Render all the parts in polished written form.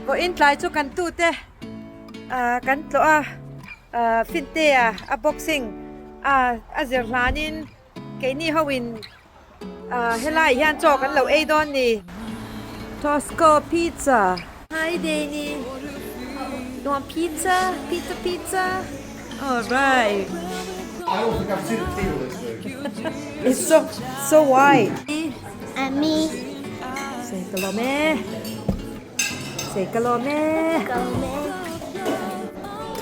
Có in lại cho căn tu te kan tlo fin te a boxing a zerlanin ke ni hawin helai hian cho kan lo ei don ni Tosco pizza hi Danny you want pizza all right I don't think I've seen a table this big. it's so wide And me. say kalome Go, man.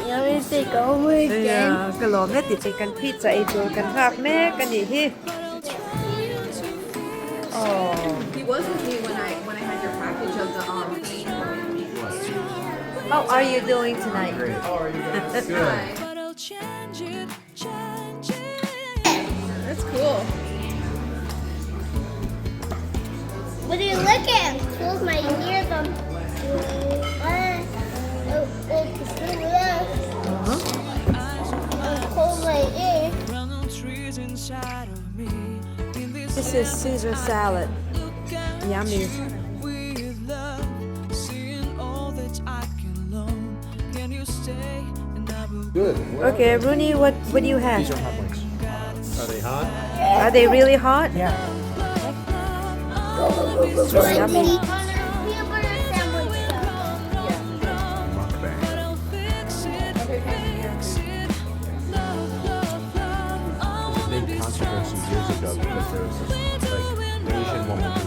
You want me to say go again? yeah kalome ti kan pizza ei tur kan hak me kan ni hi oh He was with me when I had your package of the how are you doing tonight Great. How are you guys? Good. But I'll That's cool. What are you looking at? Close my ears on. Close my ears. This is Caesar salad. Yummy. Good. Okay, Rooney, what do you have? These are hot wings. Are they hot? Are they really hot? Yeah. So yummy. Mukbang. It was a big controversy years ago because there was this like Asian woman